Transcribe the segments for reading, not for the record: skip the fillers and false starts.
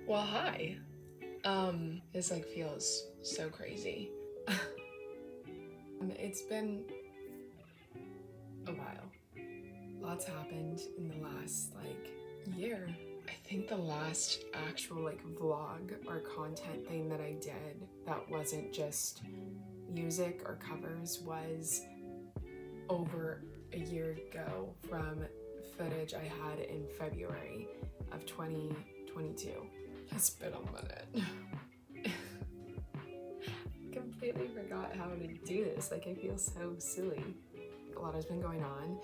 Well, hi. This feels so crazy. It's been a while. Lots happened in the last year. I think the last actual vlog or content thing that I did that wasn't just music or covers was over a year ago from footage I had in February of 2022. It's been a minute. Completely forgot how to do this. I feel so silly. A lot has been going on.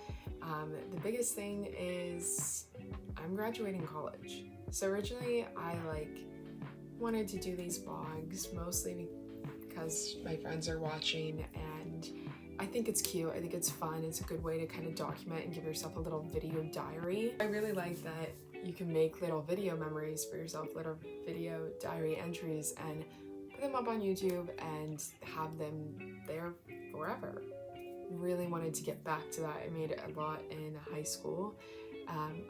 The biggest thing is I'm graduating college. So originally I wanted to do these vlogs mostly because my friends are watching, and I think it's cute. I think it's fun. It's a good way to kind of document and give yourself a little video diary. I really like that you can make little video memories for yourself, little video diary entries, and put them up on YouTube and have them there forever. Really wanted to get back to that. I made it a lot in high school,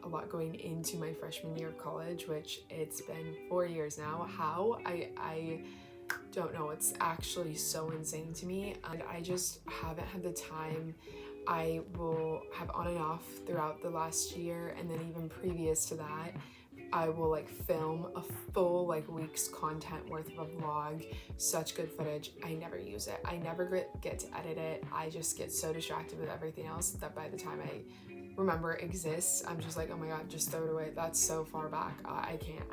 a lot going into my freshman year of college, which it's been 4 years now. How? I don't know. It's actually so insane to me, and I just haven't had the time. I will have on and off throughout the last year, and then even previous to that, I will film a full week's content worth of a vlog. Such good footage. I never use it. I never get to edit it. I just get so distracted with everything else that by the time I remember it exists, I'm just oh my god, just throw it away. That's so far back. I can't.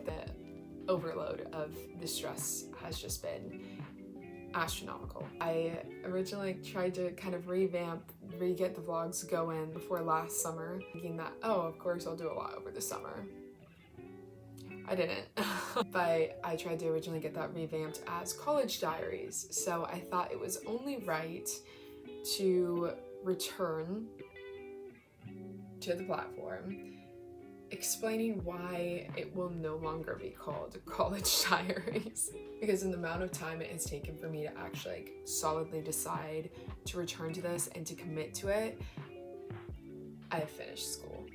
The overload of the stress has just been astronomical. I originally tried to kind of re-get the vlogs going before last summer, thinking that, oh, of course I'll do a lot over the summer. I didn't. But I tried to originally get that revamped as college diaries, so I thought it was only right to return to the platform, explaining why it will no longer be called college diaries, because in the amount of time it has taken for me to actually solidly decide to return to this and to commit to it, I have finished school.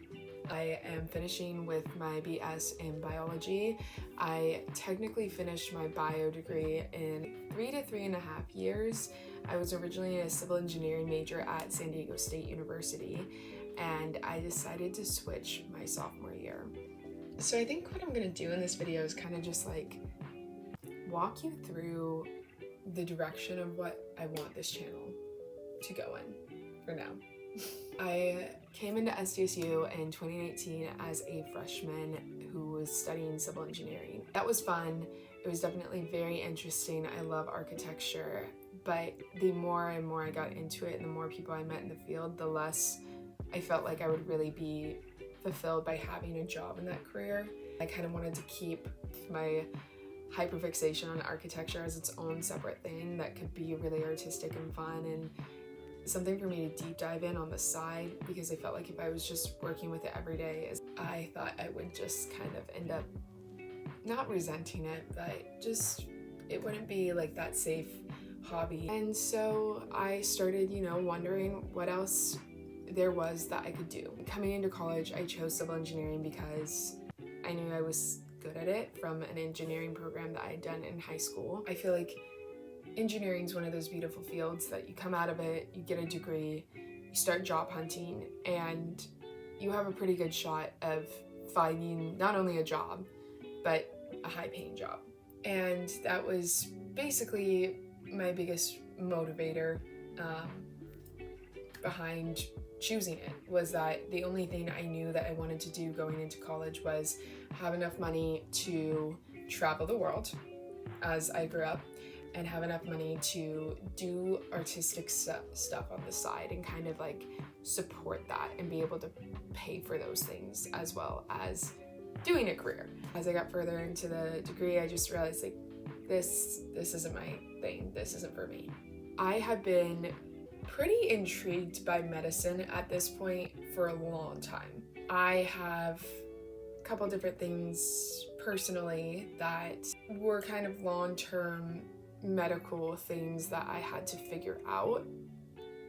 I am finishing with my BS in biology. I technically finished my bio degree in 3 to 3.5 years. I was originally a civil engineering major at San Diego State University, and I decided to switch my sophomore year. So I think what I'm gonna do in this video is kind of just walk you through the direction of what I want this channel to go in for now. I came into SDSU in 2018 as a freshman who was studying civil engineering. That was fun. It was definitely very interesting. I love architecture, but the more and more I got into it and the more people I met in the field, the less I felt like I would really be fulfilled by having a job in that career. I kind of wanted to keep my hyperfixation on architecture as its own separate thing that could be really artistic and fun and something for me to deep dive in on the side, because I felt like if I was just working with it every day, I thought I would just kind of end up not resenting it, but just it wouldn't be that safe hobby. And so I started, wondering what else there was that I could do. Coming into college, I chose civil engineering because I knew I was good at it from an engineering program that I had done in high school. I feel like engineering is one of those beautiful fields that you come out of it, you get a degree, you start job hunting, and you have a pretty good shot of finding not only a job, but a high-paying job. And that was basically my biggest motivator behind choosing it, was that the only thing I knew that I wanted to do going into college was have enough money to travel the world as I grew up, and have enough money to do artistic stuff on the side and kind of support that and be able to pay for those things as well as doing a career. As I got further into the degree, I just realized this isn't my thing. This isn't for me. I have been pretty intrigued by medicine at this point for a long time. I have a couple different things personally that were kind of long-term medical things that I had to figure out.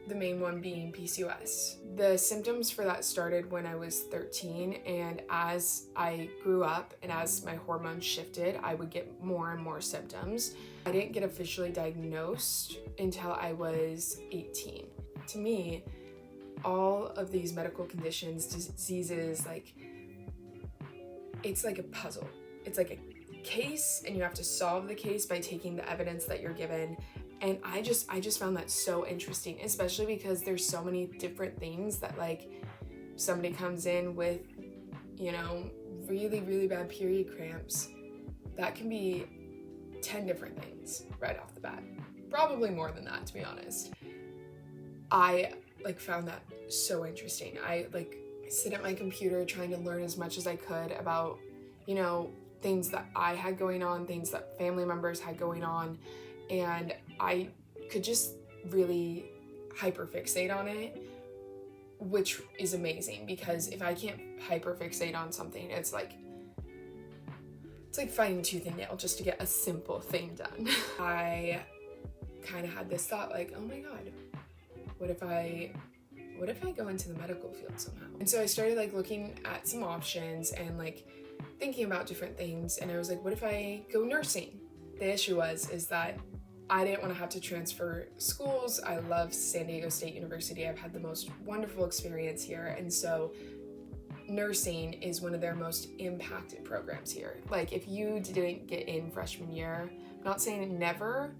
The main one being PCOS. The symptoms for that started when I was 13, and as I grew up and as my hormones shifted, I would get more and more symptoms. I didn't get officially diagnosed until I was 18. To me, all of these medical conditions, diseases, like, it's like a puzzle. It's like a case, and you have to solve the case by taking the evidence that you're given. And I just found that so interesting, especially because there's so many different things that, like, somebody comes in with, you know, really, really bad period cramps. That can be 10 different things right off the bat. Probably more than that, to be honest. I, like, found that so interesting. I, like, sit at my computer trying to learn as much as I could about, you know, things that I had going on, things that family members had going on, and I could just really hyperfixate on it, which is amazing, because if I can't hyperfixate on something, it's like fighting tooth and nail just to get a simple thing done. I kind of had this thought, like, oh my god, what if I go into the medical field somehow? And so I started, like, looking at some options and, like, thinking about different things, and I was like, what if I go nursing? The issue is that I didn't want to have to transfer schools. I love San Diego State University. I've had the most wonderful experience here, and so nursing is one of their most impacted programs here. Like, if you didn't get in freshman year, I'm not saying never,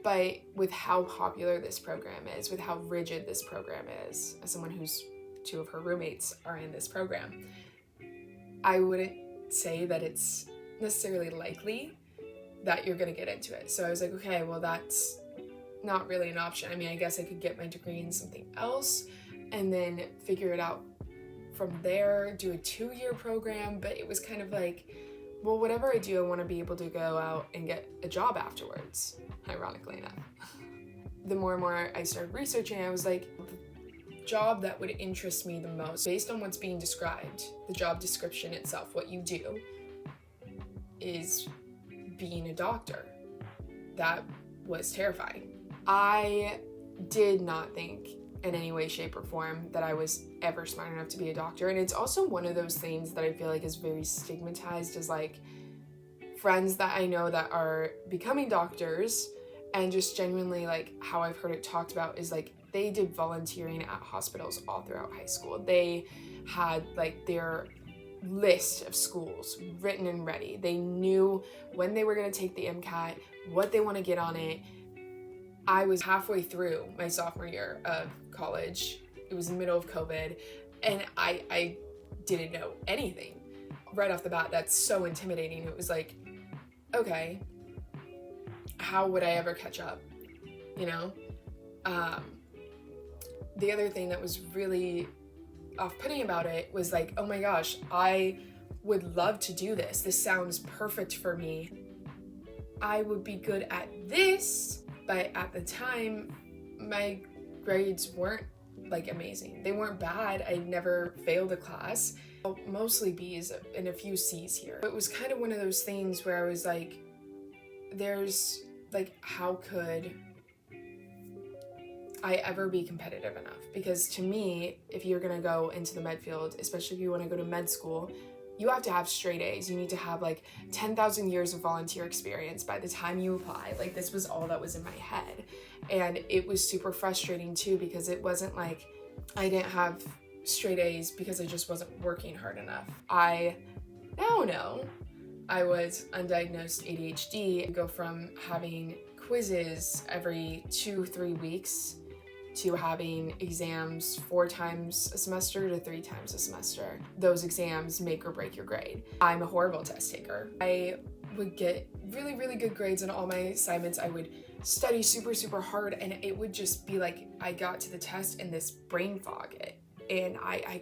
but with how popular this program is, with how rigid this program is, as someone who's 2 of her roommates are in this program, I wouldn't say that it's necessarily likely that you're gonna get into it. So I was like, okay, well, that's not really an option. I mean, I guess I could get my degree in something else and then figure it out from there, do a 2-year program, but it was kind of like, well, whatever I do, I want to be able to go out and get a job afterwards, ironically enough. The more and more I started researching, I was like, the job that would interest me the most, based on what's being described, the job description itself, what you do, is being a doctor. That was terrifying. I did not think in any way, shape, or form that I was ever smart enough to be a doctor. And it's also one of those things that I feel like is very stigmatized, as, like, friends that I know that are becoming doctors, and just genuinely, like, how I've heard it talked about is, like, they did volunteering at hospitals all throughout high school. They had, like, their list of schools written and ready. They knew when they were going to take the MCAT, what they want to get on it. I was halfway through my sophomore year of college. It was in the middle of COVID, and I didn't know anything. Right off the bat, that's so intimidating. It was like, okay, how would I ever catch up, you know? The other thing that was really off-putting about it was like, oh my gosh, I would love to do this. This sounds perfect for me. I would be good at this, but at the time, my grades weren't, like, amazing. They weren't bad. I never failed a class. Mostly B's and a few C's here. It was kind of one of those things where I was like, there's, like, how could I ever be competitive enough? Because to me, if you're gonna go into the med field, especially if you want to go to med school, you have to have straight A's. You need to have, like, 10,000 years of volunteer experience by the time you apply. Like, this was all that was in my head. And it was super frustrating too, because it wasn't like I didn't have straight A's because I just wasn't working hard enough. I now know I was undiagnosed ADHD. I go from having quizzes every 2-3 weeks to having exams 4 times a semester to 3 times a semester. Those exams make or break your grade. I'm a horrible test taker. I would get really, really good grades on all my assignments. I would study super, super hard, and it would just be like I got to the test and this brain fog and I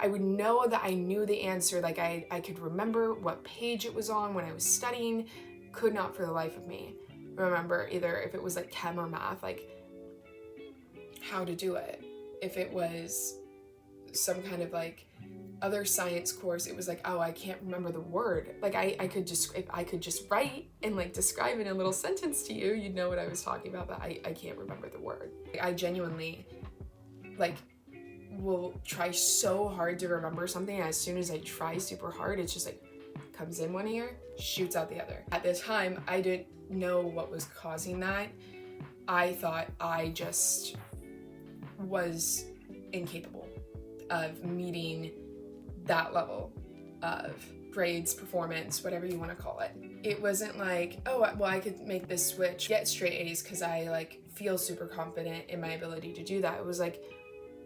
would know that I knew the answer, like I could remember what page it was on when I was studying, could not for the life of me remember either if it was like chem or math, like how to do it. If it was some kind of like other science course, it was like, oh, I can't remember the word. Like I could just, if I could just write and like describe in a little sentence to you, you'd know what I was talking about, but I can't remember the word. I genuinely like will try so hard to remember something, and as soon as I try super hard, it's just like comes in one ear, shoots out the other. At the time, I didn't know what was causing that. I thought I just was incapable of meeting that level of grades, performance, whatever you want to call it. It wasn't like, oh, well, I could make this switch, get straight A's because I like feel super confident in my ability to do that. It was like,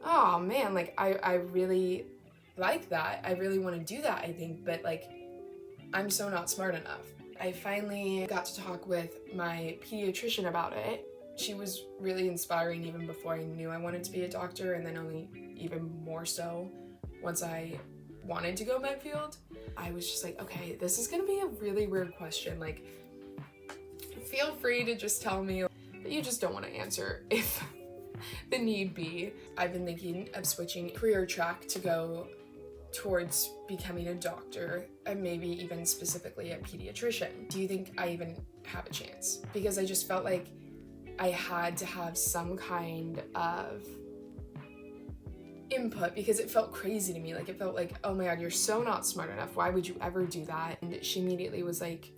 oh man, like I really like that. I really want to do that, I think, but like I'm so not smart enough. I finally got to talk with my pediatrician about it. She was really inspiring even before I knew I wanted to be a doctor, and then only even more so once I wanted to go med field. I was just like, okay, this is gonna be a really weird question. Like, feel free to just tell me that you just don't want to answer if the need be. I've been thinking of switching career track to go towards becoming a doctor, and maybe even specifically a pediatrician. Do you think I even have a chance? Because I just felt like I had to have some kind of input, because it felt crazy to me. Like, it felt like, oh my god, you're so not smart enough. Why would you ever do that? And she immediately was like,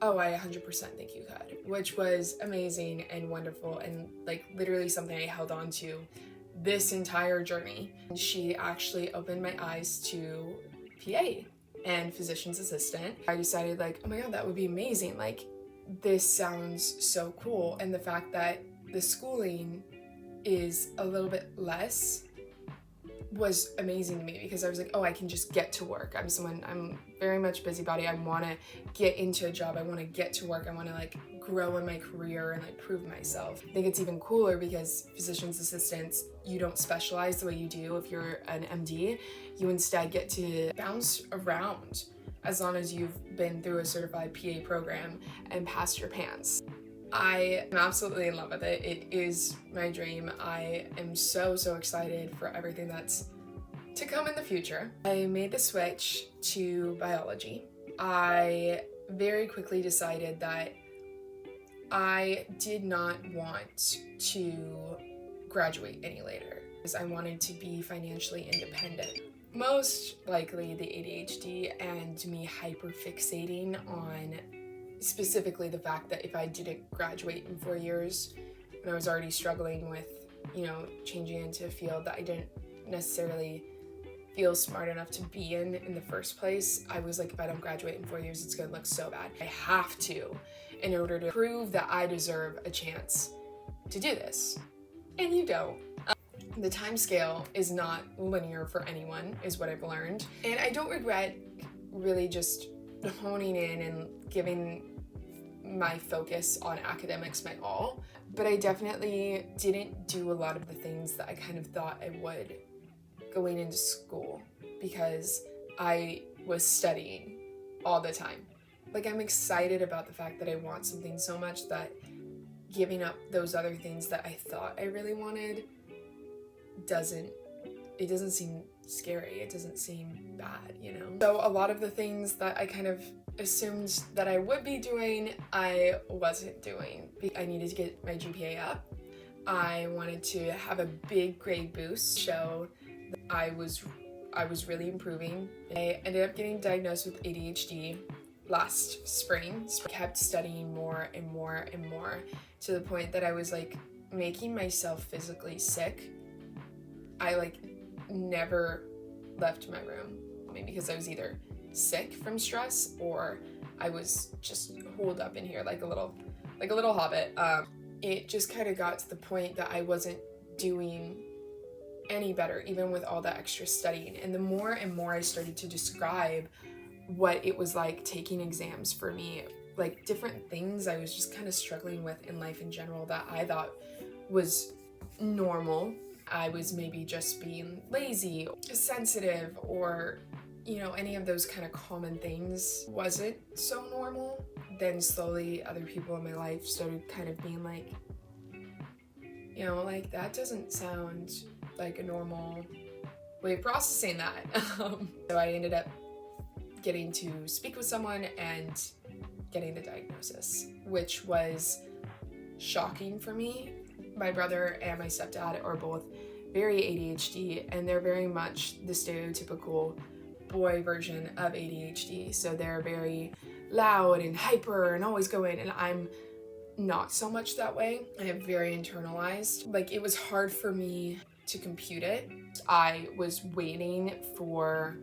oh, I 100% think you could, which was amazing and wonderful, and like literally something I held on to this entire journey. And she actually opened my eyes to PA and physician's assistant. I decided like, oh my god, that would be amazing. Like, this sounds so cool. And the fact that the schooling is a little bit less was amazing to me, because I was like, oh, I can just get to work. I'm very much busybody. I want to get into a job. I want to get to work. I want to like grow in my career and like prove myself. I think it's even cooler because physician's assistants, you don't specialize the way you do if you're an MD. You instead get to bounce around as long as you've been through a certified PA program and passed your PANCE. I am absolutely in love with it. It is my dream. I am so excited for everything that's to come in the future. I made the switch to biology. I very quickly decided that I did not want to graduate any later, because I wanted to be financially independent. Most likely the ADHD and me hyperfixating on specifically the fact that if I didn't graduate in 4 years, when I was already struggling with, you know, changing into a field that I didn't necessarily feel smart enough to be in the first place, I was like, if I don't graduate in 4 years, it's gonna look so bad. I have to, in order to prove that I deserve a chance to do this. And you don't. The time scale is not linear for anyone, is what I've learned. And I don't regret really just honing in and giving my focus on academics my all, but I definitely didn't do a lot of the things that I kind of thought I would going into school, because I was studying all the time. Like, I'm excited about the fact that I want something so much that giving up those other things that I thought I really wanted doesn't seem scary. It doesn't seem bad, you know? So a lot of the things that I kind of assumed that I would be doing, I wasn't doing. I needed to get my GPA up. I wanted to have a big grade boost, show that I was really improving. I ended up getting diagnosed with ADHD last spring. I kept studying more and more and more, to the point that I was like making myself physically sick. I like never left my room, maybe because I was either sick from stress or I was just holed up in here like a little hobbit. It just kind of got to the point that I wasn't doing any better, even with all that extra studying. And the more and more I started to describe what it was like taking exams for me, like different things I was just kind of struggling with in life in general that I thought was normal. I was maybe just being lazy, sensitive, or, you know, any of those kind of common things wasn't so normal. Then slowly other people in my life started kind of being like, you know, like, that doesn't sound like a normal way of processing that. So I ended up getting to speak with someone and getting the diagnosis, which was shocking for me. My brother and my stepdad are both very ADHD, and they're very much the stereotypical boy version of ADHD. So they're very loud and hyper and always going, and I'm not so much that way. I am very internalized. Like, it was hard for me to compute it. I was waiting for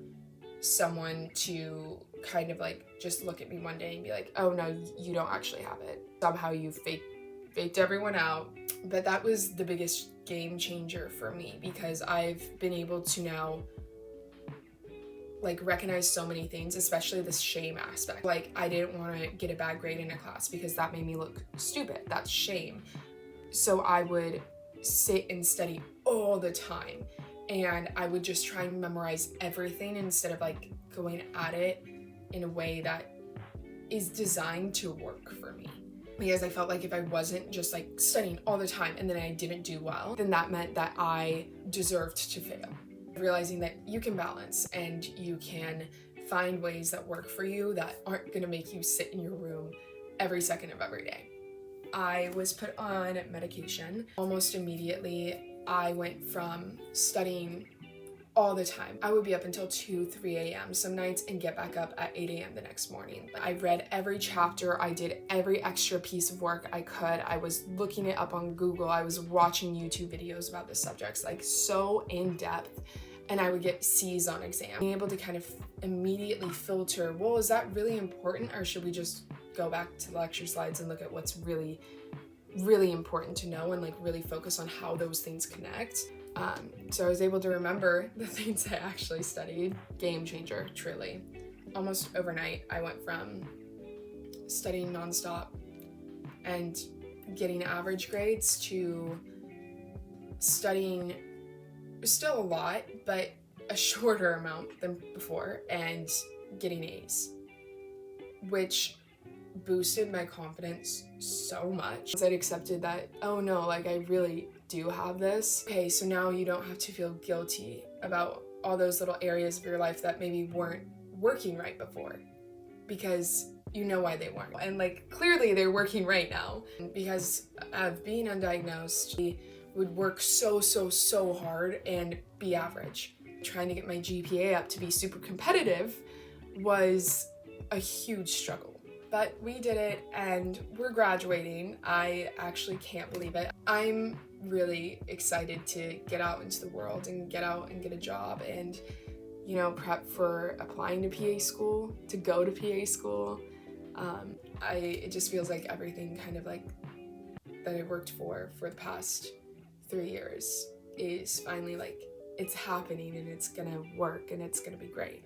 someone to kind of like just look at me one day and be like, oh no, you don't actually have it. Somehow you faked everyone out. But that was the biggest game changer for me, because I've been able to now like recognize so many things, especially this shame aspect. Like, I didn't want to get a bad grade in a class because that made me look stupid. That's shame. So I would sit and study all the time, and I would just try and memorize everything instead of like going at it in a way that is designed to work for me. Because I felt like if I wasn't just like studying all the time and then I didn't do well, then that meant that I deserved to fail. Realizing that you can balance and you can find ways that work for you that aren't gonna make you sit in your room every second of every day. I was put on medication. Almost immediately, I went from studying all the time. I would be up until 2, 3 a.m. some nights and get back up at 8 a.m. the next morning. I read every chapter. I did every extra piece of work I could. I was looking it up on Google. I was watching YouTube videos about the subjects, like so in depth. And I would get C's on exam. Being able to kind of immediately filter, well, is that really important, or should we just go back to the lecture slides and look at what's really, really important to know and like really focus on how those things connect. So I was able to remember the things I actually studied. Game changer, truly. Almost overnight, I went from studying nonstop and getting average grades to studying still a lot, but a shorter amount than before, and getting A's, which boosted my confidence so much. I'd accepted that, oh no, like I really do have this. Okay, so now you don't have to feel guilty about all those little areas of your life that maybe weren't working right before, because you know why they weren't. And like, clearly they're working right now. Because of being undiagnosed, I would work so hard and be average. Trying to get my GPA up to be super competitive was a huge struggle. But we did it, and we're graduating. I actually can't believe it. I'm really excited to get out into the world and get out and get a job and, you know, prep for applying to PA school, to go to PA school. It just feels like everything kind of like that I worked for the past 3 years is finally like, it's happening and it's gonna work and it's gonna be great.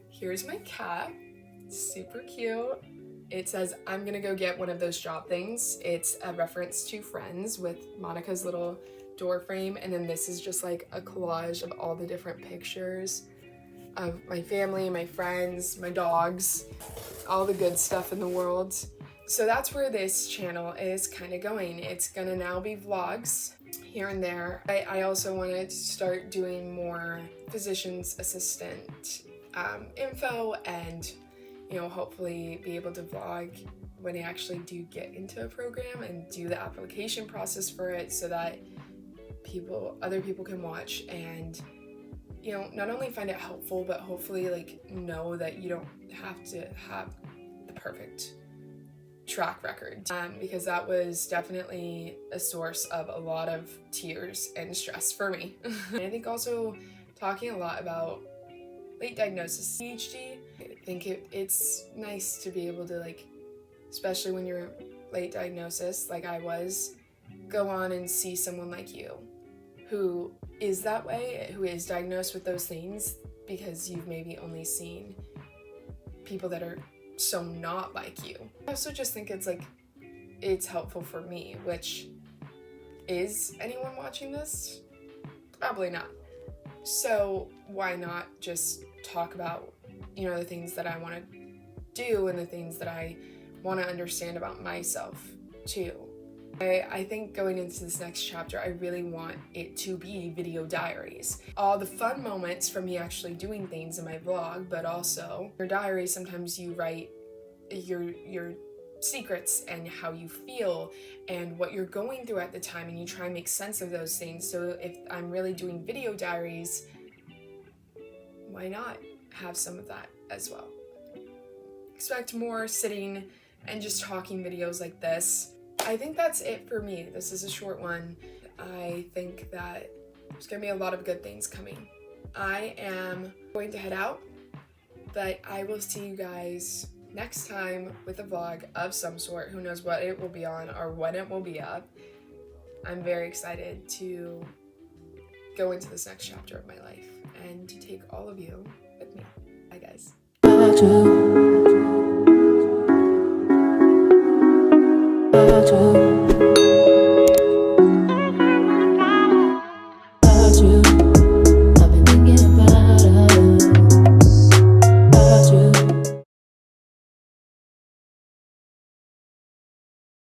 Here's my cap, super cute. It says, I'm gonna go get one of those job things. It's a reference to Friends with Monica's little door frame. And then this is just like a collage of all the different pictures of my family, my friends, my dogs, all the good stuff in the world. So that's where this channel is kind of going. It's gonna now be vlogs here and there. I also wanted to start doing more physician's assistant info, and you know, hopefully be able to vlog when I actually do get into a program and do the application process for it, so that other people can watch and, you know, not only find it helpful, but hopefully like know that you don't have to have the perfect track record, because that was definitely a source of a lot of tears and stress for me. And I think also talking a lot about late diagnosis ADHD, I think it's nice to be able to, like, especially when you're late diagnosis like I was, go on and see someone like you who is that way, who is diagnosed with those things, because you've maybe only seen people that are so not like you. I also just think it's helpful for me, which is anyone watching this? Probably not. So why not just talk about, you know, the things that I want to do and the things that I want to understand about myself too. I think going into this next chapter, I really want it to be video diaries. All the fun moments from me actually doing things in my vlog, but also your diary, sometimes you write your secrets and how you feel and what you're going through at the time, and you try and make sense of those things. So if I'm really doing video diaries, why not have some of that as well? Expect more sitting and just talking videos like this. I think that's it for me. This is a short one. I think that there's gonna be a lot of good things coming. I am going to head out, but I will see you guys next time with a vlog of some sort. Who knows what it will be on or when it will be up. I'm very excited to go into this next chapter of my life and to take all of you with me. Bye, guys.